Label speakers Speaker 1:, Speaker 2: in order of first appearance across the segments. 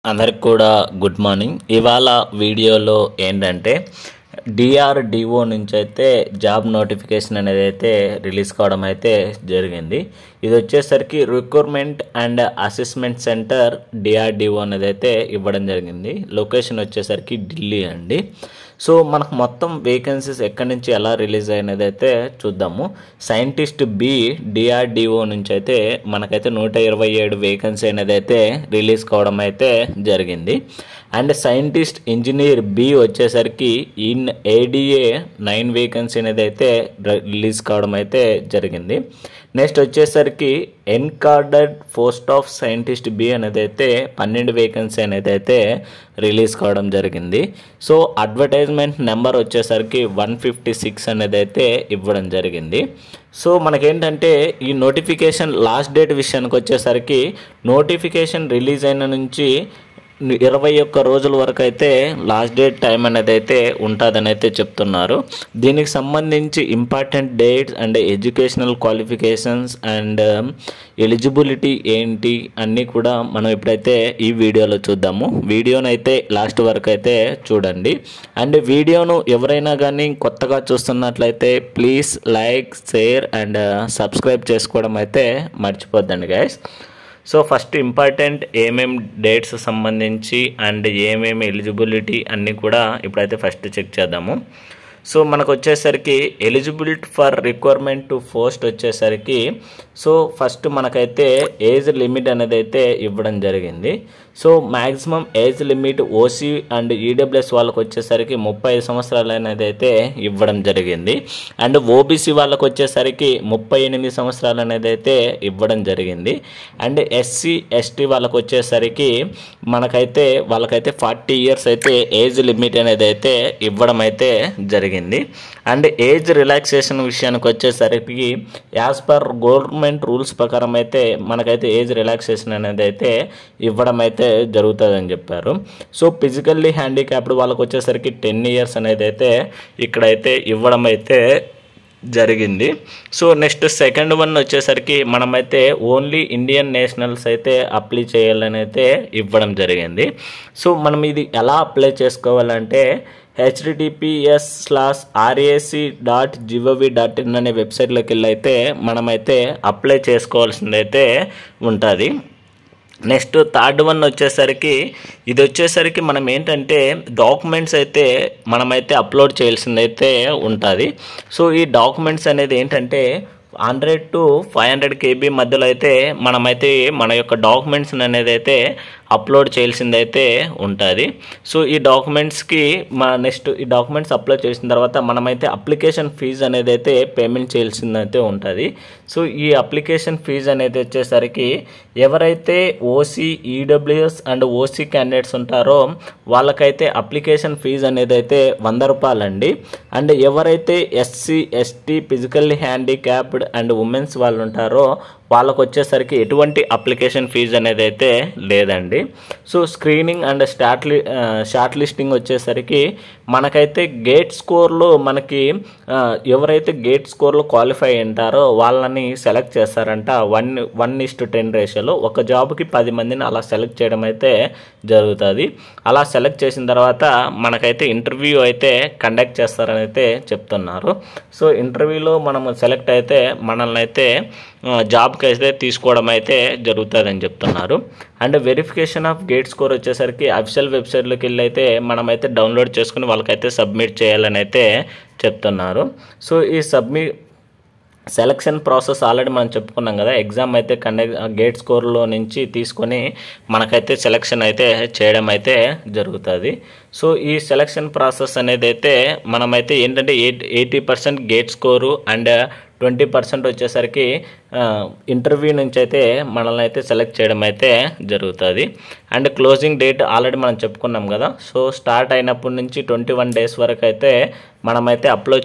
Speaker 1: అందరికి కూడా good morning. ఇవాళ వీడియోలో ఏంటంటే డిఆర్డిఓ నుంచి అయితే జాబ్ నోటిఫికేషన్ అనేది అయితే రిలీజ్ కావడం అయితే జరిగింది. ఇది వచ్చేసరికి recruitment and assessment centre DRDO అనేది అయితే ఇవ్వడం జరిగింది. లొకేషన్ వచ్చేసరికి ఢిల్లీ అండి. సో మనకు మొత్తం వేకెన్సీస్ ఎక్కడి నుంచి ఎలా రిలీజ్ అయినది అయితే చూద్దాము. సైంటిస్ట్ బి డిఆర్డిఓ నుంచి అయితే మనకైతే 127 వేకెన్సీ అనేది అయితే రిలీజ్ కావడం అయితే జరిగింది. అండ్ సైంటిస్ట్ ఇంజనీర్ బి వచ్చేసరికి ఇన్ ఏడిఏ 9 వేకెన్సీ అనేది అయితే రిలీజ్ కావడం అయితే జరిగింది. నెక్స్ట్ వచ్చేసరికి ఎన్కార్డెడ్ పోస్ట్ ఆఫ్ సైంటిస్ట్ బి అనేది అయితే 12 వేకెన్సీ అనేది అయితే రిలీజ్ కావడం జరిగింది. సో అడ్వర్టైజ్మెంట్ నెంబర్ వచ్చేసరికి 156 అనేది అయితే ఇవ్వడం జరిగింది. సో మనకేంటంటే ఈ నోటిఫికేషన్ లాస్ట్ డేట్ విషయానికి వచ్చేసరికి నోటిఫికేషన్ రిలీజ్ అయిన నుంచి 21 రోజుల వరకు అయితే లాస్ట్ డేట్ టైం అనేది అయితే ఉంటుందని అయితే చెప్తున్నారు. దీనికి సంబంధించి important dates and educational qualifications and eligibility ఏంటి అన్నీ కూడా మనం ఇప్పుడైతే ఈ వీడియోలో చూద్దాము. వీడియోను అయితే లాస్ట్ వరకు అయితే చూడండి. అండ్ వీడియోను ఎవరైనా కానీ కొత్తగా చూస్తున్నట్లయితే please like, share and subscribe చేసుకోవడం అయితే మర్చిపోద్దండి గైస్. సో ఫస్ట్ ఇంపార్టెంట్ ఏమేమి డేట్స్ సంబంధించి అండ్ ఏమేమి ఎలిజిబిలిటీ అన్నీ కూడా ఇప్పుడైతే ఫస్ట్ చెక్ చేద్దాము. సో మనకు వచ్చేసరికి eligibility for requirement to post వచ్చేసరికి సో ఫస్ట్ మనకైతే ఏజ్ లిమిట్ అనేది అయితే ఇవ్వడం జరిగింది. So maximum age limit OC and EWS వాళ్ళకు వచ్చేసరికి 35 సంవత్సరాలు అనేది అయితే ఇవ్వడం జరిగింది. అండ్ ఓబీసీ వాళ్ళకు వచ్చేసరికి 38 సంవత్సరాలు అనేది అయితే ఇవ్వడం జరిగింది. అండ్ ఎస్సీ ఎస్టీ వాళ్ళకు వచ్చేసరికి మనకైతే వాళ్ళకైతే 40 ఇయర్స్ అయితే ఏజ్ లిమిట్ అనేది అయితే ఇవ్వడం అయితే జరిగింది. అండ్ ఏజ్ రిలాక్సేషన్ విషయానికి వచ్చేసరికి యాజ్ పర్ గవర్నమెంట్ రూల్స్ ప్రకారం అయితే మనకైతే ఏజ్ రిలాక్సేషన్ అనేది అయితే ఇవ్వడం అయితే జరుగుతుందని చెప్పారు. సో ఫిజికల్లీ హ్యాండిక్యాప్డ్ వాళ్ళకు వచ్చేసరికి 10 ఇయర్స్ అనేది అయితే ఇక్కడైతే ఇవ్వడం అయితే జరిగింది. సో నెక్స్ట్ సెకండ్ వన్ వచ్చేసరికి మనమైతే ఓన్లీ ఇండియన్ నేషనల్స్ అయితే అప్లై చేయాలని అయితే ఇవ్వడం జరిగింది. సో మనం ఇది ఎలా అప్లై చేసుకోవాలంటే https:/rac.gov.in అనే వెబ్సైట్లోకి వెళ్ళి అయితే మనమైతే అప్లై చేసుకోవాల్సిందైతే ఉంటుంది. నెక్స్ట్ థర్డ్ వన్ వచ్చేసరికి ఇది వచ్చేసరికి మనం ఏంటంటే డాక్యుమెంట్స్ అయితే మనమైతే అప్లోడ్ చేయాల్సిందైతే ఉంటుంది. సో ఈ డాక్యుమెంట్స్ అనేది ఏంటంటే 100 to 500 KB మధ్యలో అయితే మనమైతే మన యొక్క డాక్యుమెంట్స్ అనేది అయితే అప్లోడ్ చేయాల్సిందైతే ఉంటుంది. సో ఈ డాక్యుమెంట్స్కి నెక్స్ట్ ఈ డాక్యుమెంట్స్ అప్లోడ్ చేసిన తర్వాత మనమైతే అప్లికేషన్ ఫీజు అనేది అయితే పేమెంట్ చేయాల్సిందైతే ఉంటుంది. సో ఈ అప్లికేషన్ ఫీజు అనేది వచ్చేసరికి ఎవరైతే OC, EWS and OC candidates ఉంటారో వాళ్ళకైతే అప్లికేషన్ ఫీజు అనేది అయితే 100 రూపాయలు అండి. అండ్ ఎవరైతే SC, ST, physically handicapped and women's వాళ్ళు ఉంటారో వాళ్ళకు వచ్చేసరికి ఎటువంటి అప్లికేషన్ ఫీజు అనేది అయితే లేదండి. So screening and short listing వచ్చేసరికి మనకైతే గేట్ స్కోర్లో మనకి ఎవరైతే గేట్ స్కోర్లో క్వాలిఫై ఉంటారో వాళ్ళని సెలెక్ట్ చేస్తారంట 1:10 రేషియోలో. ఒక జాబ్కి 10 మందిని అలా సెలెక్ట్ చేయడం అయితే జరుగుతుంది. అలా సెలెక్ట్ చేసిన తర్వాత మనకైతే ఇంటర్వ్యూ అయితే కండక్ట్ చేస్తారని అయితే చెప్తున్నారు. సో ఇంటర్వ్యూలో మనం సెలెక్ట్ అయితే మనల్ని అయితే జాబ్కి అయితే తీసుకోవడం అయితే జరుగుతుందని చెప్తున్నారు. And verification of gate score వచ్చేసరికి అఫీషియల్ వెబ్సైట్లోకి వెళ్ళి అయితే మనమైతే డౌన్లోడ్ చేసుకుని వాళ్ళకైతే సబ్మిట్ చేయాలని అయితే చెప్తున్నారు. సో ఈ సెలక్షన్ ప్రాసెస్ ఆల్రెడీ మనం చెప్పుకున్నాం కదా. ఎగ్జామ్ అయితే గేట్ స్కోర్లో నుంచి తీసుకొని మనకైతే సెలక్షన్ అయితే చేయడం అయితే జరుగుతుంది. సో ఈ సెలక్షన్ ప్రాసెస్ అనేది అయితే మనమైతే ఏంటంటే 80% గేట్ స్కోరు అండ్ 20% వచ్చేసరికి ఇంటర్వ్యూ నుంచి అయితే మనల్ని అయితే సెలెక్ట్ చేయడం అయితే జరుగుతుంది. అండ్ క్లోజింగ్ డేట్ ఆల్రెడీ మనం చెప్పుకున్నాం కదా. సో స్టార్ట్ అయినప్పటి నుంచి 21 డేస్ వరకు అయితే మనమైతే అప్లై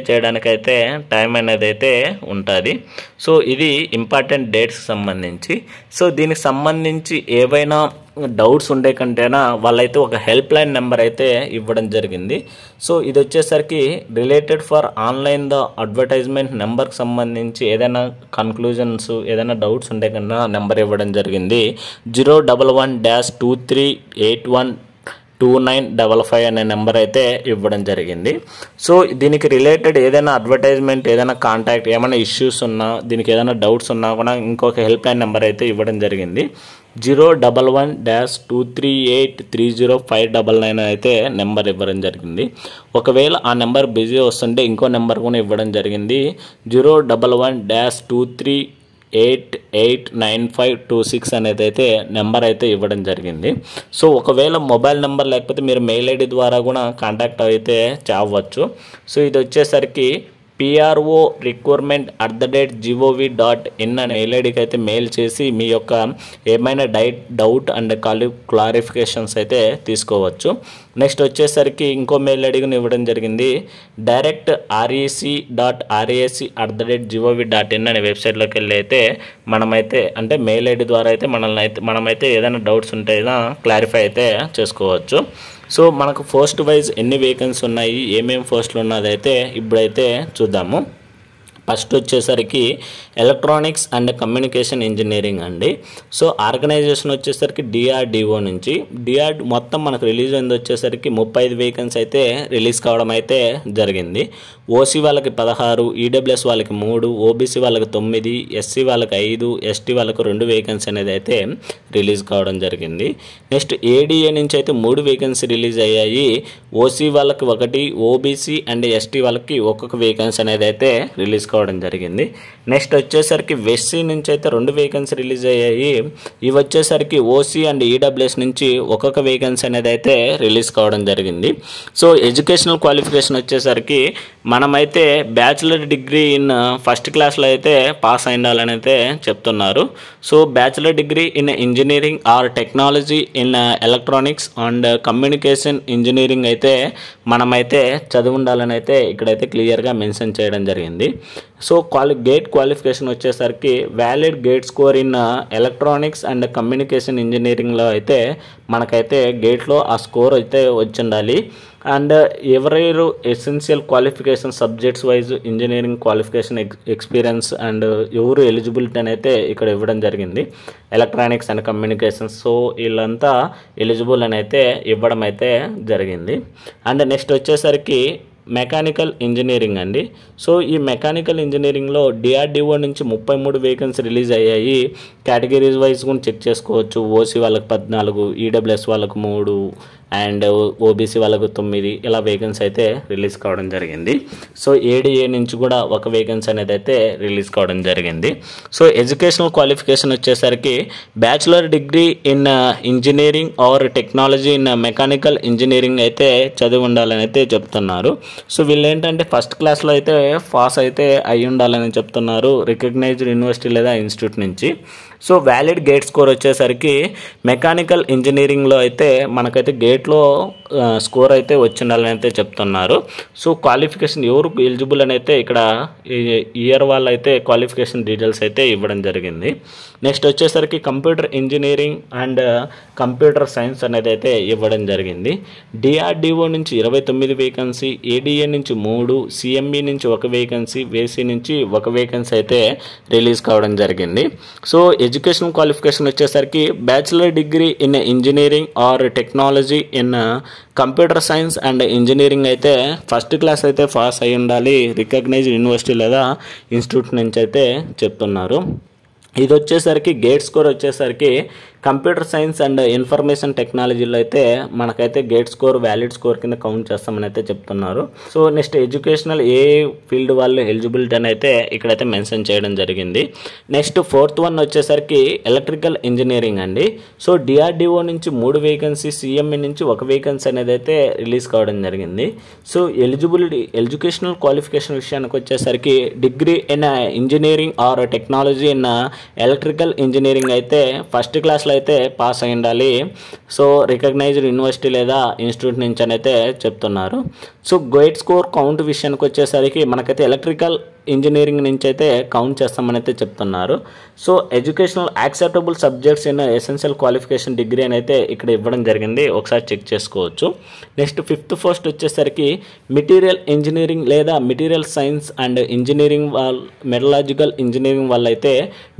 Speaker 1: చేయడానికైతే టైం అనేది అయితే ఉంటుంది. సో ఇది ఇంపార్టెంట్ డేట్స్ సంబంధించి. సో దీనికి సంబంధించి ఏవైనా డౌట్స్ ఉండే కంటేనా వాళ్ళైతే ఒక హెల్ప్ లైన్ నెంబర్ అయితే ఇవ్వడం జరిగింది. సో ఇది వచ్చేసరికి related for online the advertisement నెంబర్కి సంబంధించి ఏదైనా కన్క్లూజన్స్ ఏదైనా డౌట్స్ ఉండే కన్నా నెంబర్ ఇవ్వడం జరిగింది. 011-23812955 అనే నెంబర్ అయితే ఇవ్వడం జరిగింది. సో దీనికి రిలేటెడ్ ఏదైనా అడ్వర్టైజ్మెంట్ ఏదైనా కాంటాక్ట్ ఏమైనా ఇష్యూస్ ఉన్నా దీనికి ఏదైనా డౌట్స్ ఉన్నా కూడా ఇంకొక హెల్ప్ లైన్ నెంబర్ అయితే ఇవ్వడం జరిగింది. 011-238-30599 అయితే నెంబర్ ఇవ్వడం జరిగింది. ఒకవేళ ఆ నెంబర్ బిజీ వస్తుంటే ఇంకో నెంబర్ కూడా ఇవ్వడం జరిగింది. 011-238-9526 అనేది అయితే నెంబర్ అయితే ఇవ్వడం జరిగింది. సో ఒకవేళ మొబైల్ నెంబర్ లేకపోతే మీరు మెయిల్ ఐడి ద్వారా కూడా కాంటాక్ట్ అయితే అవ్వచ్చు. సో ఇది వచ్చేసరికి PRO-recruitment@gov.in అనే మెయిల్ ఐడికి అయితే మెయిల్ చేసి మీ యొక్క ఏమైనా డౌట్ అండ్ క్లారిఫికేషన్స్ అయితే తీసుకోవచ్చు. నెక్స్ట్ వచ్చేసరికి ఇంకో మెయిల్ ఐడిని ఇవ్వడం జరిగింది. direct.rec@gov.in అనే వెబ్సైట్లోకి వెళ్ళి అయితే మనమైతే అంటే మెయిల్ ఐడి ద్వారా అయితే మనమైతే ఏదైనా డౌట్స్ ఉంటే క్లారిఫై అయితే చేసుకోవచ్చు. సో మనకు పోస్ట్ వైజ్ ఎన్ని వేకెన్సీ ఉన్నాయి ఏమేమి పోస్టులు ఉన్నదైతే ఇప్పుడైతే చూద్దాము. ఫస్ట్ వచ్చేసరికి ఎలక్ట్రానిక్స్ అండ్ కమ్యూనికేషన్ ఇంజనీరింగ్ అండి. సో ఆర్గనైజేషన్ వచ్చేసరికి DRDO నుంచి మొత్తం మనకు రిలీజ్ అయింది వచ్చేసరికి 35 వేకెన్సీ అయితే రిలీజ్ కావడం అయితే జరిగింది. OC వాళ్ళకి 16, EWS వాళ్ళకి 3, OBC వాళ్ళకి 9, SC వాళ్ళకి 5, ST వాళ్ళకి 2 వేకెన్సీ అనేది అయితే రిలీజ్ కావడం జరిగింది. నెక్స్ట్ ADA నుంచి అయితే 3 వేకెన్సీ రిలీజ్ అయ్యాయి. OC వాళ్ళకి 1, OBC అండ్ ST వాళ్ళకి ఒక్కొక్క వేకెన్సీ అనేది అయితే రిలీజ్ కావడం జరిగింది. నెక్స్ట్ వచ్చేసరికి వెస్సీ నుంచి అయితే 2 వేకెన్సీ రిలీజ్ అయ్యాయి. ఇవి వచ్చేసరికి OC అండ్ EWS నుంచి ఒక్కొక్క వేకెన్సీ అనేది అయితే రిలీజ్ కావడం జరిగింది. సో ఎడ్యుకేషనల్ క్వాలిఫికేషన్ వచ్చేసరికి మనమైతే బ్యాచిలర్ డిగ్రీ ఇన్ ఫస్ట్ క్లాస్లో అయితే పాస్ అయిండాలని అయితే చెప్తున్నారు. So bachelor degree in engineering or technology in electronics and communication engineering అయితే మనమైతే చదివి ఉండాలని అయితే ఇక్కడైతే క్లియర్గా మెన్షన్ చేయడం జరిగింది. సో గేట్ క్వాలిఫికేషన్ వచ్చేసరికి valid GATE score in electronics and communication ఇంజనీరింగ్లో అయితే మనకైతే గేట్లో ఆ స్కోర్ అయితే వచ్చి ఉండాలి. అండ్ ఎవరైరు essential qualification subjects wise engineering qualification experience and ఎవరు ఎలిజిబిలిటీ అని అయితే ఇక్కడ ఇవ్వడం జరిగింది. ఎలక్ట్రానిక్స్ అండ్ కమ్యూనికేషన్స్ సో వీళ్ళంతా ఎలిజిబుల్ అని అయితే ఇవ్వడం అయితే జరిగింది. అండ్ నెక్స్ట్ వచ్చేసరికి మెకానికల్ ఇంజనీరింగ్ అండి. సో ఈ మెకానికల్ ఇంజనీరింగ్లో DRDO నుంచి 33 వేకెన్సీ రిలీజ్ అయ్యాయి. కేటగిరీస్ వైజ్ కూడా చెక్ చేసుకోవచ్చు. OC వాళ్ళకి 14, EWS వాళ్ళకు 3 అండ్ OBC వాళ్ళకు 9 ఇలా వేకెన్సీ అయితే రిలీజ్ కావడం జరిగింది. సో ADA నుంచి కూడా ఒక వేకెన్సీ అనేది అయితే రిలీజ్ కావడం జరిగింది. సో ఎడ్యుకేషనల్ క్వాలిఫికేషన్ వచ్చేసరికి bachelor degree in engineering or technology in mechanical engineering అయితే చదివి ఉండాలని అయితే చెప్తున్నారు. సో వీళ్ళు ఏంటంటే ఫస్ట్ క్లాస్లో అయితే పాస్ అయితే అయి ఉండాలని చెప్తున్నారు రికగ్నైజ్డ్ యూనివర్సిటీ లేదా ఇన్స్టిట్యూట్ నుంచి. సో వ్యాలిడ్ గేట్ స్కోర్ వచ్చేసరికి మెకానికల్ ఇంజనీరింగ్లో అయితే మనకైతే గేట్లో స్కోర్ అయితే వచ్చి ఉండాలని అయితే చెప్తున్నారు. సో క్వాలిఫికేషన్ ఎవరు ఎలిజిబుల్ అని అయితే ఇక్కడ ఇయర్ వాళ్ళు అయితే క్వాలిఫికేషన్ డీటెయిల్స్ అయితే ఇవ్వడం జరిగింది. నెక్స్ట్ వచ్చేసరికి computer engineering and computer science అనేది అయితే ఇవ్వడం జరిగింది. DRDO నుంచి 29 వేకెన్సీ, ADA నుంచి 3, CME నుంచి 1 వేకెన్సీ, VC నుంచి 1 వేకెన్సీ అయితే రిలీజ్ కావడం జరిగింది. సో ఎడ్యుకేషన్ క్వాలిఫికేషన్ వచ్చేసరికి bachelor degree in engineering or technology in computer science and engineering అయితే ఫస్ట్ క్లాస్ అయితే పాస్ అయి ఉండాలి రికగ్నైజ్డ్ యూనివర్సిటీ లేదా ఇన్స్టిట్యూట్ నుంచి అయితే చెప్తున్నారు. ఇది వచ్చేసరికి గేట్ స్కోర్ వచ్చేసరికి కంప్యూటర్ సైన్స్ అండ్ ఇన్ఫర్మేషన్ టెక్నాలజీలో అయితే మనకైతే గేట్ స్కోర్ వ్యాలిడ్ స్కోర్ కింద కౌంట్ చేస్తామని అయితే చెప్తున్నారు. సో నెక్స్ట్ ఎడ్యుకేషనల్ ఏ ఫీల్డ్ వాళ్ళు ఎలిజిబిలిటీ అని అయితే ఇక్కడైతే మెన్షన్ చేయడం జరిగింది. నెక్స్ట్ 4th వన్ వచ్చేసరికి ఎలక్ట్రికల్ ఇంజనీరింగ్ అండి. సో DRDO నుంచి 3 వేకెన్సీ, CME నుంచి 1 వేకెన్సీ అనేది అయితే రిలీజ్ కావడం జరిగింది. సో ఎడ్యుకేషనల్ క్వాలిఫికేషన్ విషయానికి వచ్చేసరికి degree in engineering or technology in electrical engineering అయితే ఫస్ట్ క్లాస్లో అయితే పాస్ అయి ఉండాలి. సో రికగ్నైజ్డ్ యూనివర్సిటీ లేదా ఇన్స్టిట్యూట్ నుంచి అని అయితే చెప్తున్నారు. సో గేట్ స్కోర్ కౌంట్ విషయానికి వచ్చేసరికి మనకైతే ఎలక్ట్రికల్ ఇంజనీరింగ్ నుంచి అయితే కౌంట్ చేస్తామని అయితే చెప్తున్నారు. So educational acceptable subjects in essential qualification degree అని అయితే ఇక్కడ ఇవ్వడం జరిగింది, ఒకసారి చెక్ చేసుకోవచ్చు. నెక్స్ట్ 5th పోస్ట్ వచ్చేసరికి మెటీరియల్ ఇంజనీరింగ్ లేదా material science and engineering మెటలాజికల్ engineering వల్ల అయితే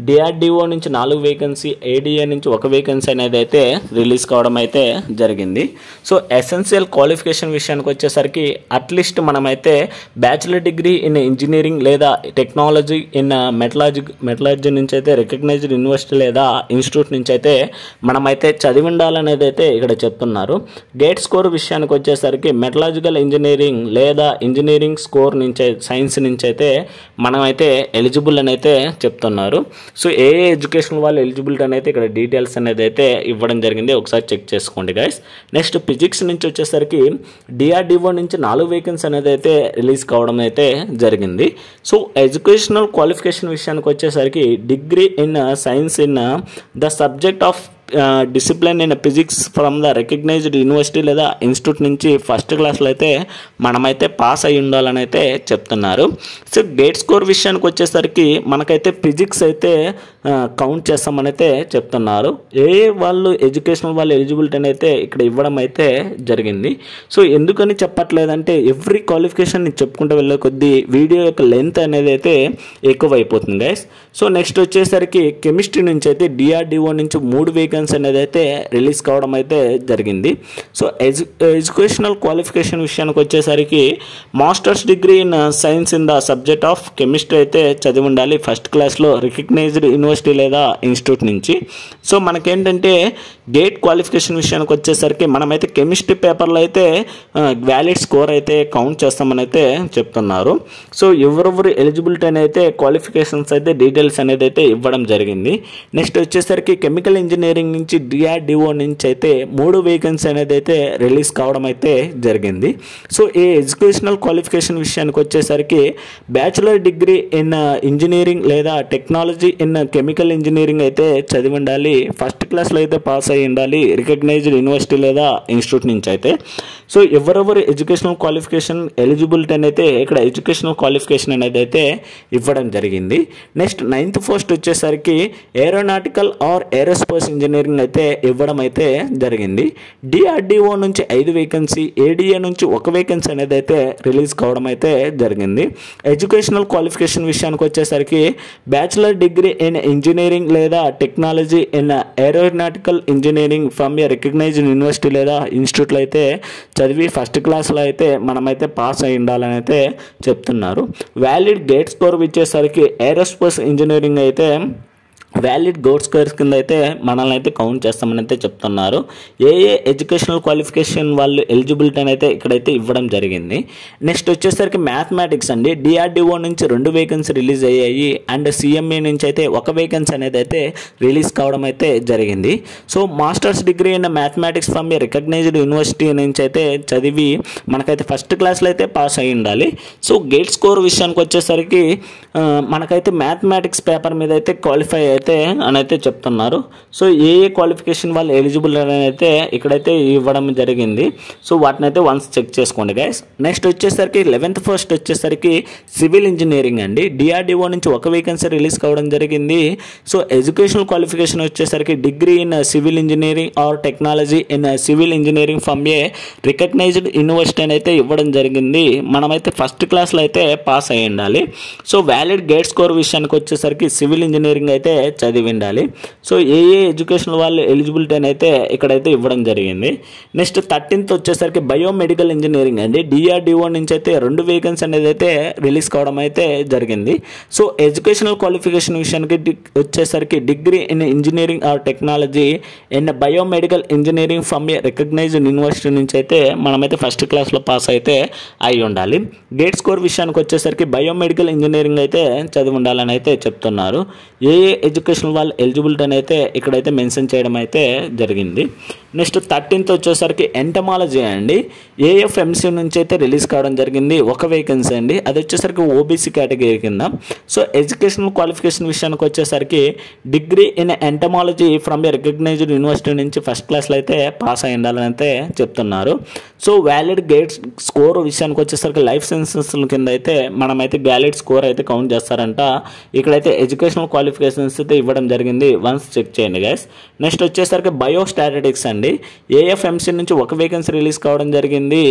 Speaker 1: డిఆర్డిఓ నుంచి 4 వేకెన్సీ, ఏడిఏ నుంచి 1 వేకెన్సీ అనేది అయితే రిలీజ్ కావడం అయితే జరిగింది. సో ఎసెన్షియల్ క్వాలిఫికేషన్ విషయానికి వచ్చేసరికి అట్లీస్ట్ మనమైతే బ్యాచిలర్ డిగ్రీ ఇన్ ఇంజనీరింగ్ లేదా టెక్నాలజీ ఇన్ మెటలాజీ నుంచి అయితే రికగ్నైజ్డ్ యూనివర్సిటీ లేదా ఇన్స్టిట్యూట్ నుంచి అయితే మనమైతే చదివి ఉండాలనేది అయితే ఇక్కడ చెప్తున్నారు. గేట్ స్కోర్ విషయానికి వచ్చేసరికి మెటలాజికల్ ఇంజనీరింగ్ లేదా ఇంజనీరింగ్ స్కోర్ నుంచి సైన్స్ నుంచి అయితే మనమైతే ఎలిజిబుల్ అని అయితే చెప్తున్నారు. సో ఏ ఎడ్యుకేషన్ వాళ్ళు ఎలిజిబిలిటీ అనేది ఇక్కడ డీటెయిల్స్ అనేది అయితే ఇవ్వడం జరిగింది, ఒకసారి చెక్ చేసుకోండి గైస్. నెక్స్ట్ ఫిజిక్స్ నుంచి వచ్చేసరికి డిఆర్డిఓ నుంచి 4 వేకెన్సీ అనేది అయితే రిలీజ్ కావడం అయితే జరిగింది. సో ఎడ్యుకేషనల్ క్వాలిఫికేషన్ విషయానికి వచ్చేసరికి degree in science in the subject of discipline in physics from the recognised university లేదా ఇన్స్టిట్యూట్ నుంచి ఫస్ట్ క్లాస్లో అయితే మనమైతే పాస్ అయి ఉండాలని అయితే చెప్తున్నారు. సో గేట్ స్కోర్ విషయానికి వచ్చేసరికి మనకైతే ఫిజిక్స్ అయితే కౌంట్ చేస్తామని అయితే చెప్తున్నారు. వాళ్ళు ఎడ్యుకేషనల్ వాళ్ళు ఎలిజిబిలిటీ అయితే ఇక్కడ ఇవ్వడం అయితే జరిగింది. సో ఎందుకని చెప్పట్లేదంటే ఎవ్రీ క్వాలిఫికేషన్ చెప్పుకుంటూ వెళ్ళే కొద్దీ వీడియో యొక్క లెంత్ అనేది అయితే ఎక్కువ అయిపోతుంది గైస్. సో నెక్స్ట్ వచ్చేసరికి కెమిస్ట్రీ నుంచి అయితే డిఆర్డిఓ నుంచి 3 వేకెన్సీ అనేది అయితే రిలీజ్ కావడం అయితే జరిగింది. సో ఎడ్యుకేషనల్ క్వాలిఫికేషన్ విషయానికి వచ్చేసరికి masters degree in science in the subject of chemistry అయితే చదివి ఉండాలి ఫస్ట్ క్లాస్లో రికగ్నైజ్డ్ యూనివర్సిటీ లేదా ఇన్స్టిట్యూట్ నుంచి. సో మనకేంటంటే గేట్ క్వాలిఫికేషన్ విషయానికి వచ్చేసరికి మనమైతే కెమిస్ట్రీ పేపర్లో అయితే వ్యాలిడ్ స్కోర్ అయితే కౌంట్ చేస్తామని అయితే చెప్తున్నారు. సో ఎవరెవరు ఎలిజిబిలిటీ అని అయితే క్వాలిఫికేషన్స్ అయితే డీటెయిల్స్ అనేది అయితే ఇవ్వడం జరిగింది. నెక్స్ట్ వచ్చేసరికి కెమికల్ ఇంజనీరింగ్ నుంచి డిఆర్డిఓ నుంచి అయితే 3 వేకెన్సీ అనేది అయితే రిలీజ్ కావడం అయితే జరిగింది. సో ఈ ఎడ్యుకేషనల్ క్వాలిఫికేషన్ విషయానికి వచ్చేసరికి బ్యాచిలర్ డిగ్రీ ఇన్ ఇంజనీరింగ్ లేదా టెక్నాలజీ ఇన్ కెమికల్ ఇంజనీరింగ్ అయితే చదివి ఉండాలి ఫస్ట్ క్లాస్లో అయితే పాస్ అయ్యి ఉండాలి రికగ్నైజ్డ్ యూనివర్సిటీ లేదా ఇన్స్టిట్యూట్ నుంచి అయితే. సో ఎవరెవరు ఎడ్యుకేషనల్ క్వాలిఫికేషన్ ఎలిజిబిలిటీ అయితే ఇక్కడ ఎడ్యుకేషనల్ క్వాలిఫికేషన్ అనేది అయితే ఇవ్వడం జరిగింది. నెక్స్ట్ 9th పోస్ట్ వచ్చేసరికి ఏరోనాటికల్ ఆర్ ఏరోస్పేస్ ఇంజనీరింగ్ అయితే ఇవ్వడం అయితే జరిగింది. డిఆర్డిఓ నుంచి 5 వేకెన్సీ, ఏడిఏ నుంచి 1 వేకెన్సీ అనేది అయితే రిలీజ్ కావడం అయితే జరిగింది. ఎడ్యుకేషనల్ క్వాలిఫికేషన్ విషయానికి వచ్చేసరికి బ్యాచిలర్ డిగ్రీ ఇన్ ఇంజనీరింగ్ లేదా technology in aeronautical engineering from a recognised university లేదా ఇన్స్టిట్యూట్లో అయితే చదివి ఫస్ట్ క్లాస్లో అయితే మనమైతే పాస్ అయి ఉండాలని అయితే చెప్తున్నారు. వ్యాలిడ్ గేట్ స్కోర్ వచ్చేసరికి ఏరోస్పేస్ ఇంజనీరింగ్ అయితే వ్యాలిడ్ గోడ్ స్క్వేర్స్ కింద అయితే మనల్ని అయితే కౌంట్ చేస్తామని అయితే చెప్తున్నారు. ఏ ఎడ్యుకేషనల్ క్వాలిఫికేషన్ వాళ్ళు ఎలిజిబిలిటీ అయితే ఇక్కడైతే ఇవ్వడం జరిగింది. నెక్స్ట్ వచ్చేసరికి మ్యాథమెటిక్స్ అండి, డిఆర్డిఓ నుంచి 2 వేకెన్సీ రిలీజ్ అయ్యాయి అండ్ సిఎంఏ నుంచి అయితే 1 వేకెన్సీ అనేది అయితే రిలీజ్ కావడం అయితే జరిగింది. So masters degree in mathematics from a recognised university నుంచి అయితే చదివి మనకైతే ఫస్ట్ క్లాస్లో అయితే పాస్ అయి ఉండాలి. సో గేట్ స్కోర్ విషయానికి వచ్చేసరికి మనకైతే మ్యాథమెటిక్స్ పేపర్ మీద అయితే క్వాలిఫై అయితే అని అయితే చెప్తున్నారు. సో ఏ క్వాలిఫికేషన్ వాళ్ళు ఎలిజిబుల్ అని అయితే ఇక్కడైతే ఇవ్వడం జరిగింది. సో వాటిని అయితే వన్స్ చెక్ చేసుకోండి గైస్. నెక్స్ట్ వచ్చేసరికి 11th పోస్ట్ వచ్చేసరికి సివిల్ ఇంజనీరింగ్ అండి, డిఆర్డిఓ నుంచి 1 వేకెన్సీ రిలీజ్ కావడం జరిగింది. సో ఎడ్యుకేషనల్ క్వాలిఫికేషన్ వచ్చేసరికి degree in civil engineering or technology in civil engineering from a recognised university అని అయితే ఇవ్వడం జరిగింది. మనమైతే ఫస్ట్ క్లాస్లో అయితే పాస్ అయ్యి ఉండాలి. సో వ్యాలిడ్ గేట్ స్కోర్ విషయానికి వచ్చేసరికి సివిల్ ఇంజనీరింగ్ అయితే చదివి ఉండాలి. సో ఏ ఎడ్యుకేషన్ వాళ్ళు ఎలిజిబిలిటీ అని అయితే ఇక్కడైతే ఇవ్వడం జరిగింది. నెక్స్ట్ 13th వచ్చేసరికి బయోమెడికల్ ఇంజనీరింగ్ అండి, డిఆర్డిఓ నుంచి అయితే 2 వేకెన్సీ అనేది అయితే రిలీజ్ కావడం అయితే జరిగింది. సో ఎడ్యుకేషనల్ క్వాలిఫికేషన్ విషయానికి వచ్చేసరికి degree in engineering or technology in biomedical engineering from a recognised university నుంచి అయితే మనమైతే ఫస్ట్ క్లాస్లో పాస్ అయితే అయి ఉండాలి. గేట్ స్కోర్ విషయానికి వచ్చేసరికి బయోమెడికల్ ఇంజనీరింగ్ అయితే చదివి ఉండాలని అయితే చెప్తున్నారు. ఏ ఎడ్యుకేషనల్ వాళ్ళు ఎలిజిబిలిటీ అని అయితే ఇక్కడైతే మెన్షన్ చేయడం అయితే జరిగింది. నెక్స్ట్ 13th వచ్చేసరికి ఎంటమాలజీ అండి. ఏఎఫ్ఎంసీ నుంచి అయితే రిలీజ్ కావడం జరిగింది, ఒక వేకెన్సీ అండి. అది వచ్చేసరికి ఓబీసీ కేటగిరీ కింద. సో ఎడ్యుకేషనల్ క్వాలిఫికేషన్ విషయానికి వచ్చేసరికి degree in entomology from a recognised university నుంచి ఫస్ట్ క్లాస్లో అయితే పాస్ అయి ఉండాలని అయితే చెప్తున్నారు. సో వ్యాలిడ్ గేట్ స్కోర్ విషయానికి వచ్చేసరికి లైఫ్ సైన్సెస్ కింద అయితే మనమైతే వ్యాలిడ్ స్కోర్ అయితే కౌంట్ చేస్తారంట. ఇక్కడైతే ఎడ్యుకేషనల్ క్వాలిఫికేషన్స్ అయితే ఇవ్వడం జరిగింది, వన్స్ చెక్ చేయండి గైస్. నెక్స్ట్ వచ్చేసరికి బయోస్టాటిక్స్ అండి. ఏఎఫ్ఎంసీ నుంచి ఒక వేకెన్సీ రిలీజ్ కావడం జరిగింది.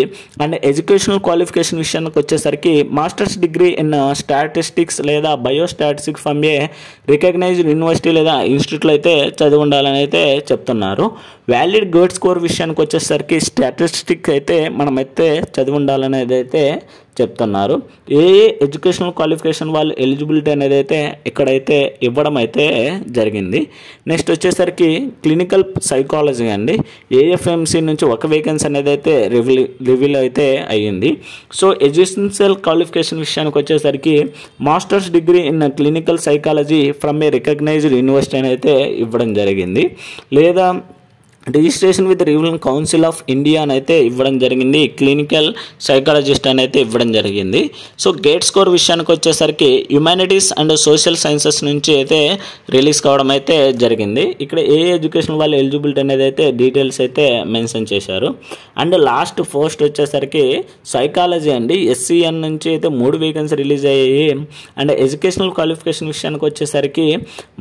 Speaker 1: అండ్ ఎడ్యుకేషనల్ క్వాలిఫికేషన్ విషయానికి వచ్చేసరికి మాస్టర్స్ డిగ్రీ ఇన్ స్టాటిస్టిక్స్ లేదా biostatistics from a recognised university లేదా ఇన్స్టిట్యూట్లో అయితే చదివి ఉండాలని అయితే చెప్తున్నారు. వ్యాలిడ్ గేట్ స్కోర్ విషయానికి వచ్చేసరికి స్టాటిస్టిక్స్ అయితే మనమైతే చదివి ఉండాలనేది అయితే చెప్తున్నారు. ఏ ఎడ్యుకేషనల్ క్వాలిఫికేషన్ వాళ్ళు ఎలిజిబిలిటీ అనేది అయితే ఇక్కడైతే ఇవ్వడం అయితే జరిగింది. నెక్స్ట్ వచ్చేసరికి క్లినికల్ సైకాలజీ అండి. ఏఎఫ్ఎంసీ నుంచి ఒక వేకెన్సీ అనేది అయితే రివీల్ అయితే అయ్యింది. సో ఎడ్యుకేషనల్ క్వాలిఫికేషన్ విషయానికి వచ్చేసరికి masters degree in clinical psychology from a recognised university అని అయితే ఇవ్వడం జరిగింది, లేదా registration with reviewing council of India అని అయితే ఇవ్వడం జరిగింది. క్లినికల్ సైకాలజిస్ట్ అని అయితే ఇవ్వడం జరిగింది. సో గేట్ స్కోర్ విషయానికి వచ్చేసరికి హ్యుమానిటీస్ అండ్ సోషల్ సైన్సెస్ నుంచి అయితే రిలీజ్ కావడం అయితే జరిగింది. ఇక్కడ ఏ ఎడ్యుకేషన్ వాళ్ళు ఎలిజిబిలిటీ అనేది అయితే డీటెయిల్స్ అయితే మెన్షన్ చేశారు. అండ్ లాస్ట్ పోస్ట్ వచ్చేసరికి సైకాలజీ అండి. ఎస్సీఎన్ నుంచి అయితే 3 వేకెన్సీ రిలీజ్ అయ్యాయి. అండ్ ఎడ్యుకేషనల్ క్వాలిఫికేషన్ విషయానికి వచ్చేసరికి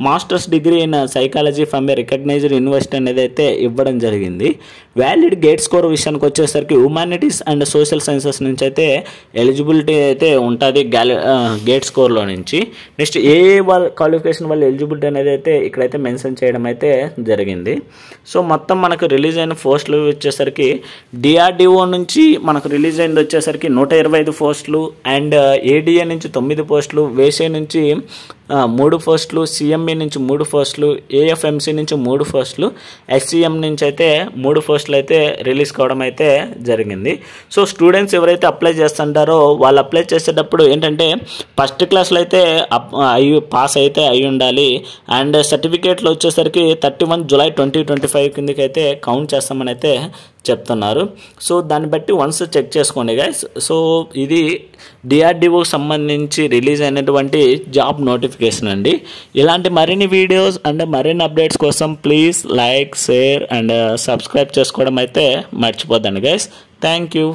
Speaker 1: masters degree in psychology from a recognised university అనేది అయితే ఇవ్వడం జరిగింది. వ్యాలిడ్ గేట్ స్కోర్ విషయానికి వచ్చేసరికి హ్యుమానిటీస్ అండ్ సోషల్ సైన్సెస్ నుంచి అయితే ఎలిజిబిలిటీ అయితే ఉంటుంది గేట్ స్కోర్లో నుంచి. నెక్స్ట్ ఏ వాళ్ళ క్వాలిఫికేషన్ వాళ్ళ ఎలిజిబిలిటీ అనేది అయితే ఇక్కడైతే మెన్షన్ చేయడం అయితే జరిగింది. సో మొత్తం మనకు రిలీజ్ అయిన పోస్టులు వచ్చేసరికి డిఆర్డిఓ నుంచి మనకు రిలీజ్ అయింది వచ్చేసరికి 125 పోస్టులు, అండ్ ఏడిఏ నుంచి 9 పోస్టులు, వేసే నుంచి 3 పోస్టులు, సిఎంఈ నుంచి 3 పోస్టులు, ఏఎఫ్ఎంసీ నుంచి 3 పోస్టులు, ఎస్సీఎం నుంచి అయితే 3 పోస్టులు అయితే రిలీజ్ కావడం అయితే జరిగింది. సో స్టూడెంట్స్ ఎవరైతే అప్లై చేస్తుంటారో వాళ్ళు అప్లై చేసేటప్పుడు ఏంటంటే ఫస్ట్ క్లాస్లో అయితే పాస్ అయితే అయి ఉండాలి. అండ్ సర్టిఫికేట్లో వచ్చేసరికి 31 జూలై 2025 కిందకి అయితే కౌంట్ చేస్తామని అయితే చెప్తున్నారు. సో దాన్ని బట్టి వన్స్ చెక్ చేసుకోండి గైస్. సో ఇది డిఆర్డిఓకి సంబంధించి రిలీజ్ అయినటువంటి జాబ్ నోటిఫికేషన్ అండి. ఇలాంటి మరిన్ని వీడియోస్ అండ్ మరిన్ని అప్డేట్స్ కోసం please like, share and subscribe చేసుకోవడం అయితే మర్చిపోద్దండి గైస్. Thank you.